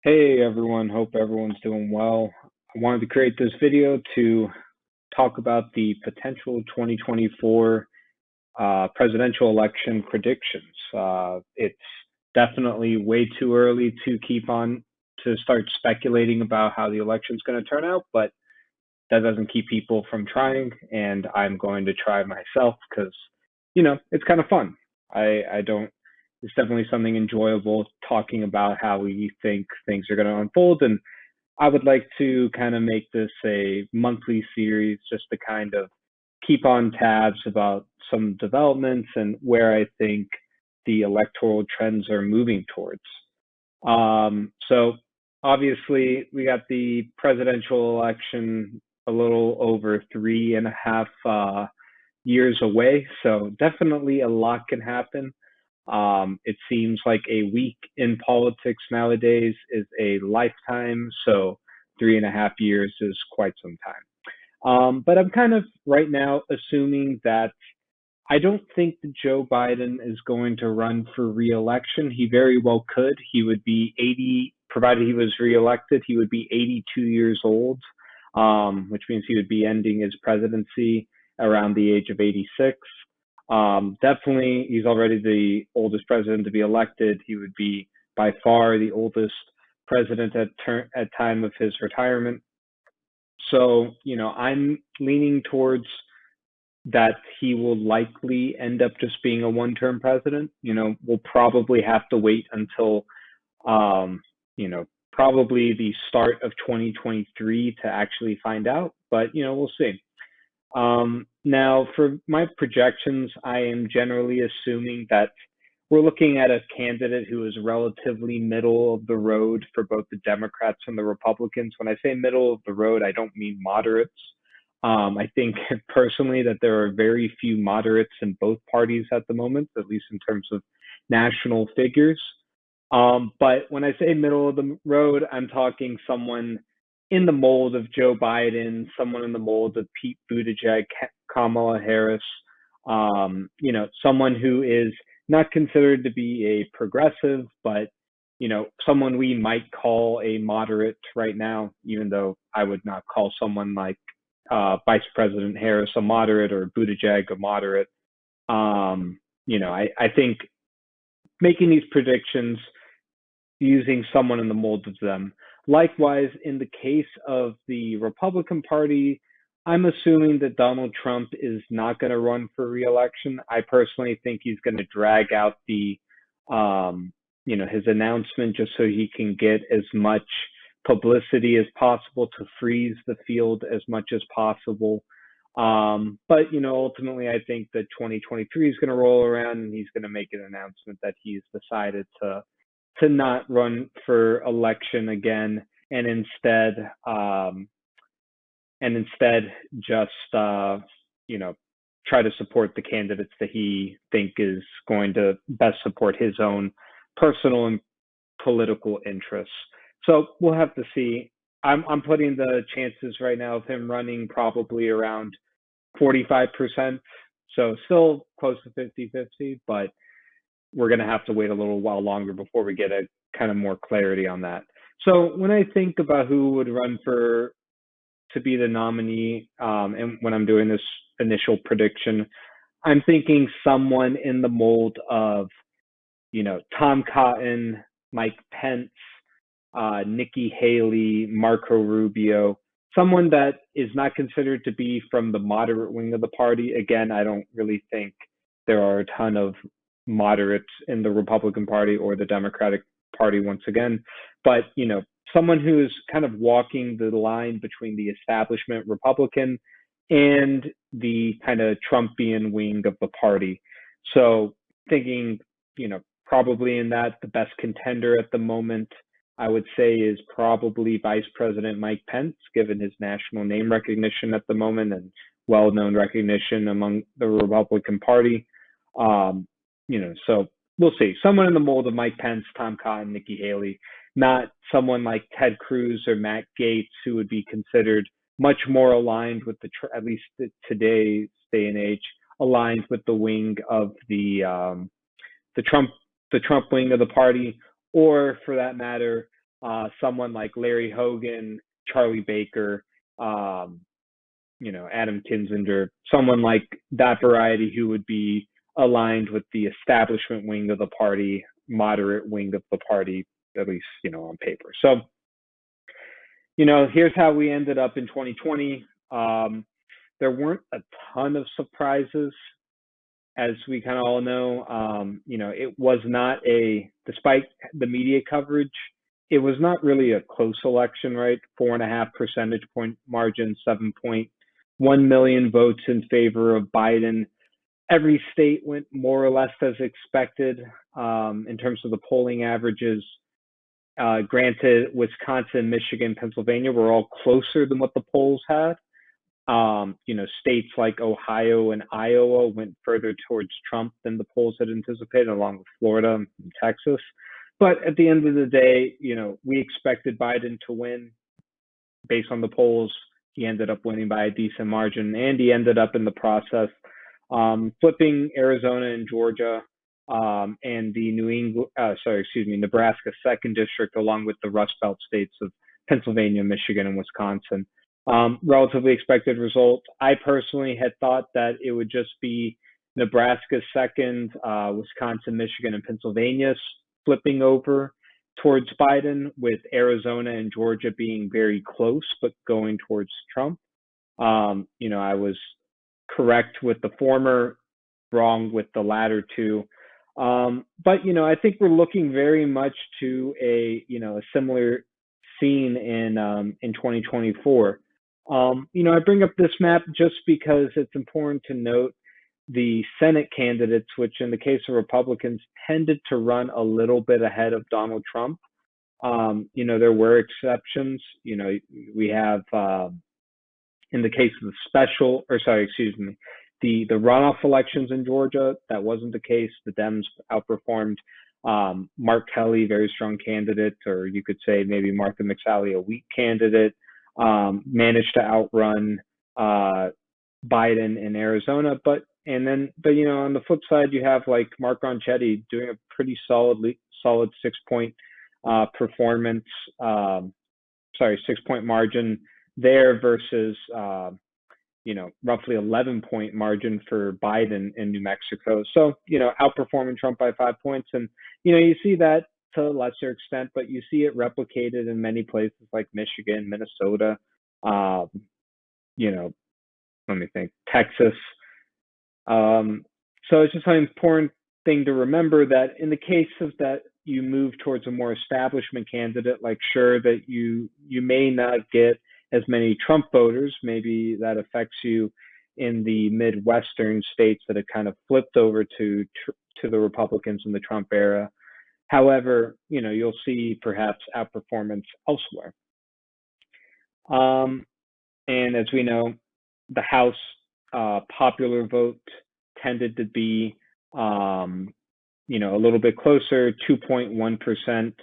Hey everyone, hope everyone's doing well. I wanted to create this video to talk about the potential 2024 presidential election predictions. It's definitely way too early to start speculating about how the election's going to turn out, but that doesn't keep people from trying, and I'm going to try myself because, it's kind of fun. I don't. It's definitely something enjoyable talking about how we think things are going to unfold, and I would like to kind of make this a monthly series just to kind of keep on tabs about some developments and where I think the electoral trends are moving towards. So obviously, we got the presidential election a little over 3.5 years away. So definitely a lot can happen. It seems like a week in politics nowadays is a lifetime. So 3.5 years is quite some time. But I'm kind of right now assuming that I don't think that Joe Biden is going to run for reelection. He very well could. He would be 80, provided he was reelected, he would be 82 years old, which means he would be ending his presidency around the age of 86. Definitely, he's already the oldest president to be elected. He would be by far the oldest president at time of his retirement. So, I'm leaning towards that he will likely end up just being a one-term president. We'll probably have to wait until, um, probably the start of 2023 to actually find out. But we'll see. Now, for my projections, I am generally assuming that we're looking at a candidate who is relatively middle of the road for both the Democrats and the Republicans. When I say middle of the road, I don't mean moderates. I think personally that there are very few moderates in both parties at the moment, at least in terms of national figures. But when I say middle of the road, I'm talking someone in the mold of Joe Biden, someone in the mold of Pete Buttigieg, Kamala Harris, someone who is not considered to be a progressive, but someone we might call a moderate right now, even though I would not call someone like Vice President Harris a moderate or Buttigieg a moderate. I think making these predictions using someone in the mold of them. Likewise, in the case of the Republican Party, I'm assuming that Donald Trump is not going to run for reelection. I personally think he's going to drag out his announcement just so he can get as much publicity as possible to freeze the field as much as possible. But ultimately, I think that 2023 is going to roll around and he's going to make an announcement that he's decided to not run for election again and instead just try to support the candidates that he think is going to best support his own personal and political interests. So we'll have to see. I'm putting the chances right now of him running probably around 45%. So still close to 50-50, but we're going to have to wait a little while longer before we get a kind of more clarity on that. So when I think about who would run to be the nominee, and when I'm doing this initial prediction, I'm thinking someone in the mold of, Tom Cotton, Mike Pence, Nikki Haley, Marco Rubio, someone that is not considered to be from the moderate wing of the party. Again, I don't really think there are a ton of moderates in the Republican Party or the Democratic Party once again, but someone who is kind of walking the line between the establishment Republican and the kind of Trumpian wing of the party. So thinking, probably in that the best contender at the moment, I would say, is probably Vice President Mike Pence, given his national name recognition at the moment and well-known recognition among the Republican Party. So we'll see. Someone in the mold of Mike Pence, Tom Cotton, Nikki Haley, not someone like Ted Cruz or Matt Gaetz, who would be considered much more aligned with at least today's day and age, aligned with the wing of the Trump wing of the party, or for that matter, someone like Larry Hogan, Charlie Baker, Adam Kinzinger, someone like that variety who would be aligned with the establishment wing of the party, moderate wing of the party, at least, on paper. So, here's how we ended up in 2020. There weren't a ton of surprises, as we kind of all know. It was not despite the media coverage, it was not really a close election, right? 4.5 percentage point margin, 7.1 million votes in favor of Biden. Every state went more or less as expected in terms of the polling averages. Granted, Wisconsin, Michigan, Pennsylvania were all closer than what the polls had. States like Ohio and Iowa went further towards Trump than the polls had anticipated, along with Florida and Texas. But at the end of the day, we expected Biden to win based on the polls. He ended up winning by a decent margin, and he ended up in the process flipping Arizona and Georgia and the Nebraska 2nd District, along with the Rust Belt states of Pennsylvania, Michigan, and Wisconsin. Relatively expected result. I personally had thought that it would just be Nebraska 2nd, Wisconsin, Michigan, and Pennsylvania flipping over towards Biden, with Arizona and Georgia being very close, but going towards Trump. I was correct with the former, wrong with the latter two. But I think we're looking very much to a similar scene in 2024. I bring up this map just because it's important to note the Senate candidates, which in the case of Republicans tended to run a little bit ahead of Donald Trump. There were exceptions. We have in the case of the runoff elections in Georgia, that wasn't the case. The Dems outperformed. Mark Kelly, very strong candidate, or you could say maybe Martha McSally, a weak candidate, managed to outrun Biden in Arizona. But on the flip side, you have like Mark Ronchetti doing a pretty solid 6-point performance. 6-point margin there versus roughly 11-point margin for Biden in New Mexico. So outperforming Trump by 5 points, and you see that to a lesser extent, but you see it replicated in many places like Michigan, Minnesota, let me think, Texas. So it's just an important thing to remember that in the case of that you move towards a more establishment candidate, like sure that you may not get as many Trump voters, maybe that affects you in the Midwestern states that have kind of flipped over to the Republicans in the Trump era. However, you'll see perhaps outperformance elsewhere. And as we know, the House popular vote tended to be, a little bit closer, 2.1%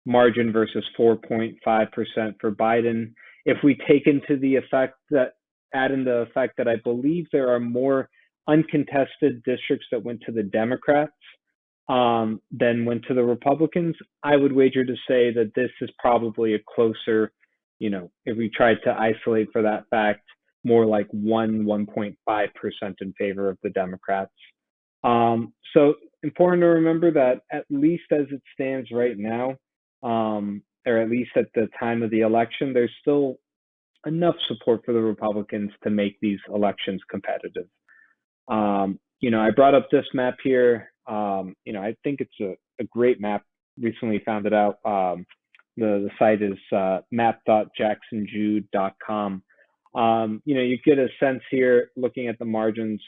margin versus 4.5% for Biden. If we take into the add in the effect that I believe there are more uncontested districts that went to the Democrats than went to the Republicans, I would wager to say that this is probably a closer, if we tried to isolate for that fact, more like 1.5% in favor of the Democrats. So important to remember that at least as it stands right now, or at least at the time of the election, there's still enough support for the Republicans to make these elections competitive. I brought up this map here. I think it's a great map. Recently found it out. The site is map.jacksonjude.com. You get a sense here looking at the margins,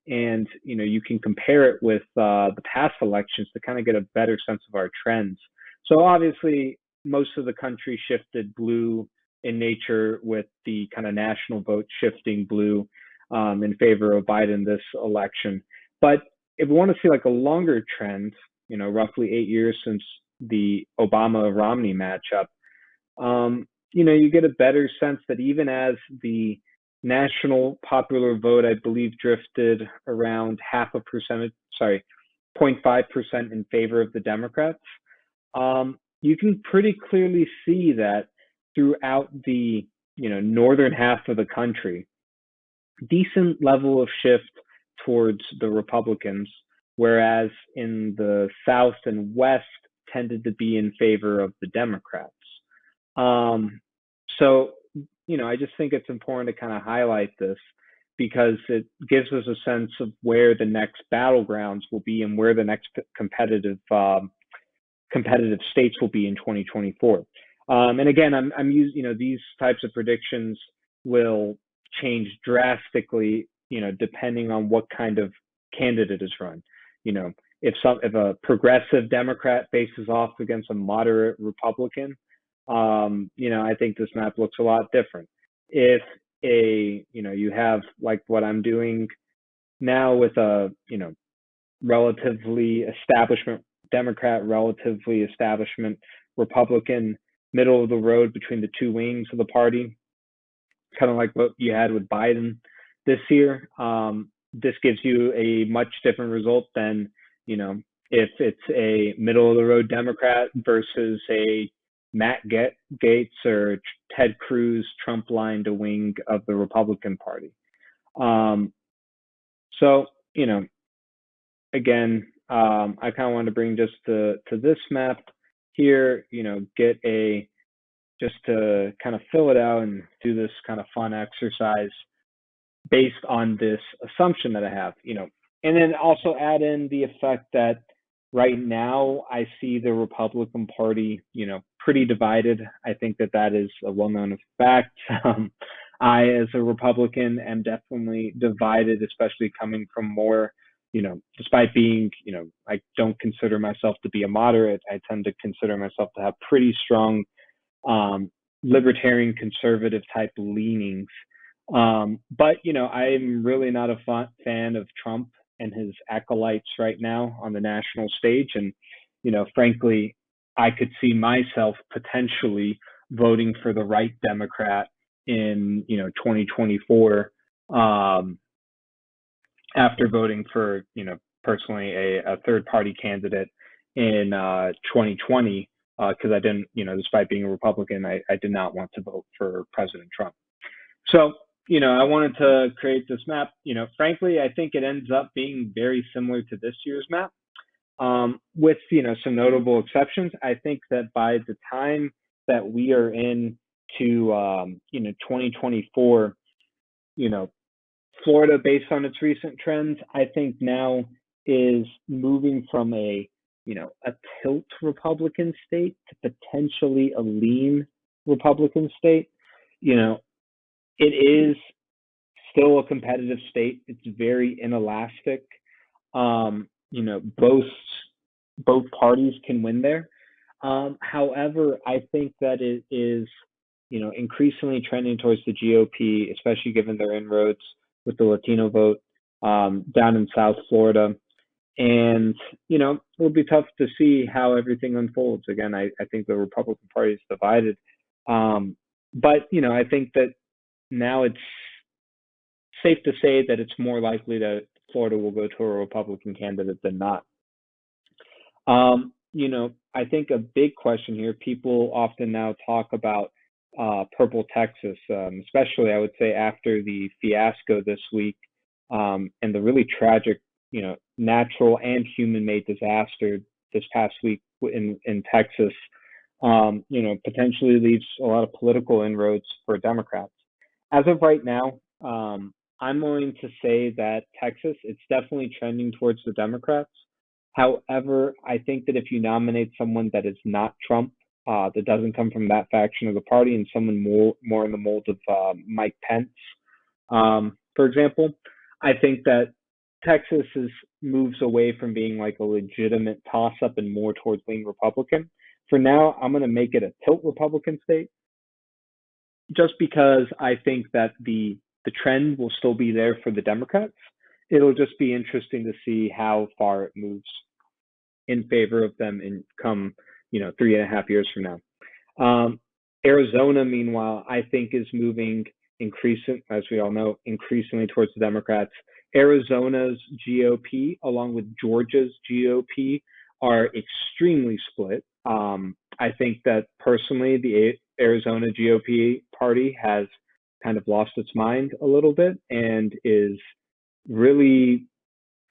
and you can compare it with the past elections to kind of get a better sense of our trends. So obviously, most of the country shifted blue in nature, with the kind of national vote shifting blue in favor of Biden this election. But if we want to see like a longer trend, roughly 8 years since the Obama-Romney matchup, you get a better sense that even as the national popular vote, I believe, drifted around 0.5% in favor of the Democrats, you can pretty clearly see that throughout the northern half of the country, decent level of shift towards the Republicans, whereas in the South and West tended to be in favor of the Democrats. So, I just think it's important to kind of highlight this because it gives us a sense of where the next battlegrounds will be and where the next competitive states will be in 2024. And again, I'm using, these types of predictions will change drastically, depending on what kind of candidate is run. If a progressive Democrat faces off against a moderate Republican, I think this map looks a lot different. If you have like what I'm doing now with a, relatively establishment Democrat, relatively establishment Republican, middle of the road between the two wings of the party, kind of like what you had with Biden this year. This gives you a much different result than, if it's a middle of the road Democrat versus a Matt Gaetz or Ted Cruz Trump-lined wing of the Republican Party. So, again, I kind of want to bring just to this map here, just to kind of fill it out and do this kind of fun exercise based on this assumption that I have, and then also add in the effect that right now I see the Republican Party, pretty divided. I think that is a well-known fact. I, as a Republican, am definitely divided, especially coming from more, despite being, I don't consider myself to be a moderate. I tend to consider myself to have pretty strong libertarian conservative type leanings. But, I'm really not a fan of Trump and his acolytes right now on the national stage. And, frankly, I could see myself potentially voting for the right Democrat in, 2024, after voting for, personally a third party candidate in 2020, because I didn't, despite being a Republican, I did not want to vote for President Trump. So, I wanted to create this map. Frankly, I think it ends up being very similar to this year's map, with, some notable exceptions. I think that by the time that we are in to, 2024, Florida, based on its recent trends, I think now is moving from a tilt Republican state to potentially a lean Republican state. It is still a competitive state. It's very inelastic. Both parties can win there. However, I think that it is, increasingly trending towards the GOP, especially given their inroads with the Latino vote down in South Florida. And, it'll be tough to see how everything unfolds. Again, I think the Republican Party is divided. But, I think that now it's safe to say that it's more likely that Florida will go to a Republican candidate than not. I think a big question here, people often now talk about purple Texas, especially I would say after the fiasco this week, and the really tragic, natural and human-made disaster this past week in Texas, potentially leaves a lot of political inroads for Democrats. As of right now, I'm willing to say that Texas, it's definitely trending towards the Democrats. However, I think that if you nominate someone that is not Trump, that doesn't come from that faction of the party, and someone more in the mold of Mike Pence, for example, I think that Texas moves away from being like a legitimate toss-up and more towards lean Republican. For now, I'm going to make it a tilt Republican state, just because I think that the trend will still be there for the Democrats. It'll just be interesting to see how far it moves in favor of them in come 3.5 years from now. Arizona, meanwhile, I think is moving as we all know, increasingly towards the Democrats. Arizona's GOP, along with Georgia's GOP, are extremely split. I think that personally, the Arizona GOP party has kind of lost its mind a little bit and is really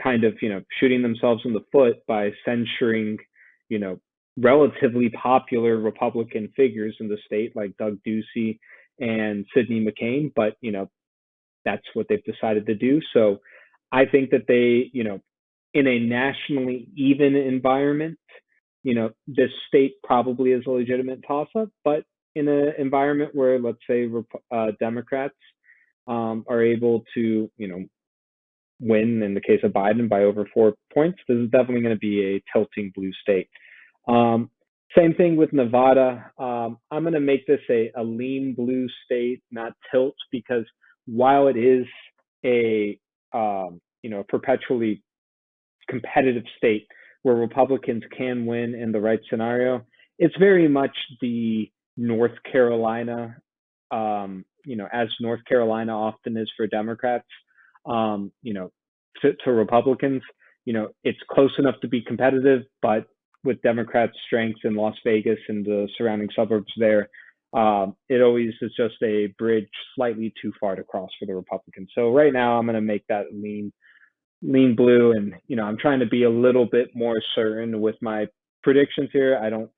kind of, shooting themselves in the foot by censuring, you know, relatively popular Republican figures in the state like Doug Ducey and Sidney McCain. But, that's what they've decided to do. So I think that they, in a nationally even environment, this state probably is a legitimate toss up, but in an environment where, let's say, Democrats are able to, win in the case of Biden by over 4 points, this is definitely going to be a tilting blue state. Same thing with Nevada. I'm going to make this a lean blue state, not tilt, because while it is a perpetually competitive state where Republicans can win in the right scenario, it's very much the North Carolina, as North Carolina often is for Democrats, to Republicans. It's close enough to be competitive, but with Democrats' strengths in Las Vegas and the surrounding suburbs there, it always is just a bridge slightly too far to cross for the Republicans. So right now, I'm going to make that lean blue, and I'm trying to be a little bit more certain with my predictions here. I don't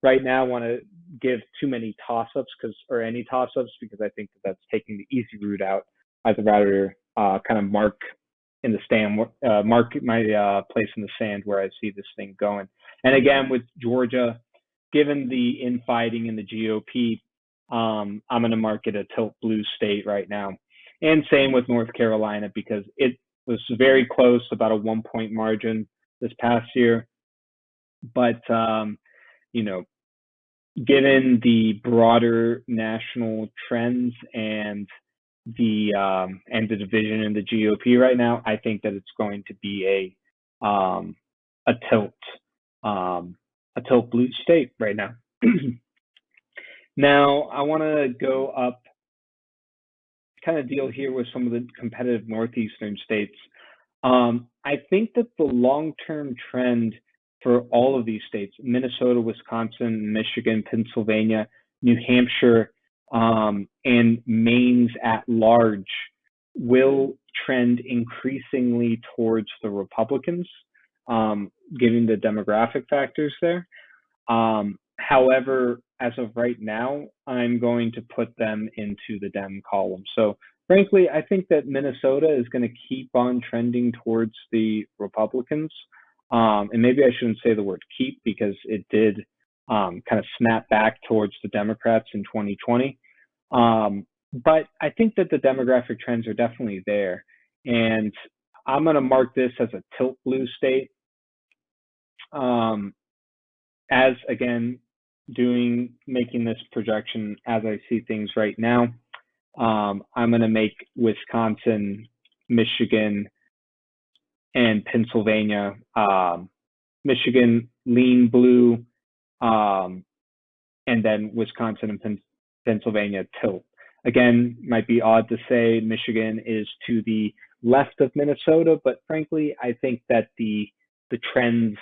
right now want to give too many toss-ups or any toss-ups, because I think that's taking the easy route out. I'd rather kind of mark in the stand, mark my place in the sand where I see this thing going. And again, with Georgia, given the infighting in the GOP, I'm going to mark it a tilt blue state right now. And same with North Carolina, because it was very close, about a 1 point margin this past year. But, given the broader national trends and the division in the GOP right now, I think that it's going to be a tilt blue state right now. Now, I want to go up, kind of deal here with some of the competitive northeastern states. I think that the long-term trend for all of these states, Minnesota, Wisconsin, Michigan, Pennsylvania, New Hampshire, and Maine's at large, will trend increasingly towards the Republicans, given the demographic factors there. However, as of right now, I'm going to put them into the Dem column. So frankly, I think that Minnesota is going to keep on trending towards the Republicans. And maybe I shouldn't say the word keep, because it did kind of snap back towards the Democrats in 2020. But I think that the demographic trends are definitely there. And I'm going to mark this as a tilt blue state. As again, making this projection as I see things right now, I'm going to make Wisconsin, Michigan, and Pennsylvania, Michigan lean blue, and then Wisconsin and Pennsylvania tilt. Again, might be odd to say Michigan is to the left of Minnesota, but frankly, I think that the trends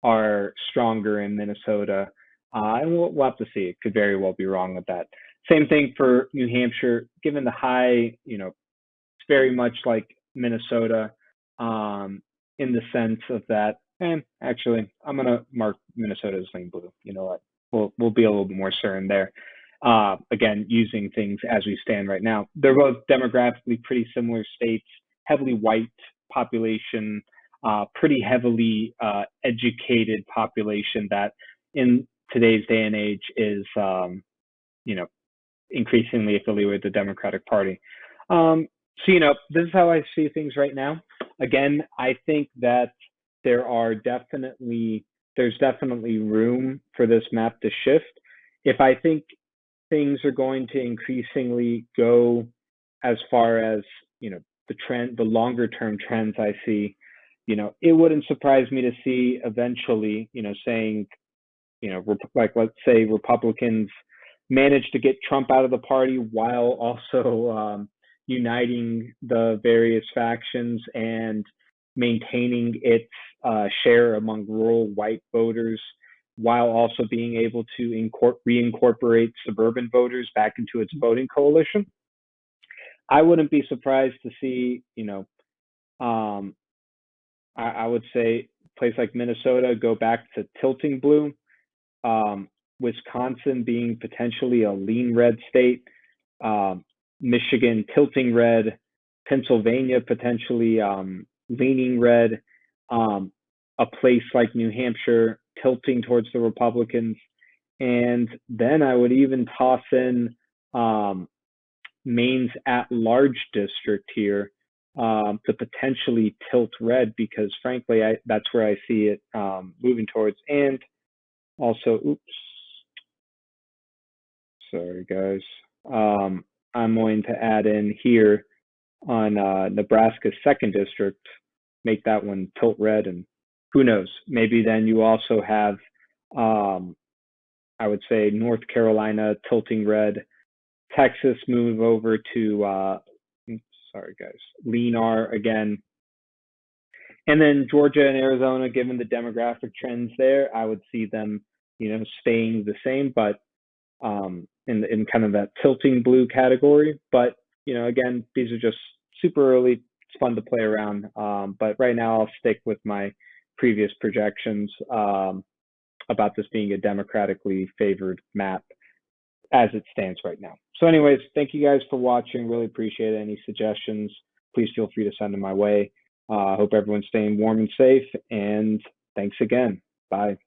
are stronger in Minnesota, and we'll have to see. It could very well be wrong with that. Same thing for New Hampshire, given the high, it's very much like Minnesota, in the sense of that. And actually, I'm going to mark Minnesota as lean blue. You know what? We'll be a little bit more certain there. Again, using things as we stand right now. They're both demographically pretty similar states, heavily white population, pretty heavily educated population that in today's day and age is, increasingly affiliated with the Democratic Party. So, this is how I see things right now. Again, I think that there's definitely room for this map to shift. If I think things are going to increasingly go as far as, the longer term trends I see, it wouldn't surprise me to see eventually, saying, like, let's say Republicans manage to get Trump out of the party while also uniting the various factions and maintaining its share among rural white voters, while also being able to reincorporate suburban voters back into its voting coalition. I wouldn't be surprised to see, I would say a place like Minnesota go back to tilting blue, Wisconsin being potentially a lean red state, Michigan tilting red, Pennsylvania potentially leaning red, a place like New Hampshire tilting towards the Republicans. And then I would even toss in Maine's at-large district here to potentially tilt red, because frankly, that's where I see it moving towards. And also, oops, sorry guys, I'm going to add in here on Nebraska's 2nd district, make that one tilt red, and who knows, maybe then you also have, I would say, North Carolina tilting red, Texas move over to, sorry guys, lean R again. And then Georgia and Arizona, given the demographic trends there, I would see them, staying the same, but in kind of that tilting blue category. But, again, these are just super early. It's fun to play around. But right now I'll stick with my previous projections about this being a democratically favored map as it stands right now. So anyways, thank you guys for watching. Really appreciate it. Any suggestions, please feel free to send them my way. Hope everyone's staying warm and safe, and thanks again. Bye.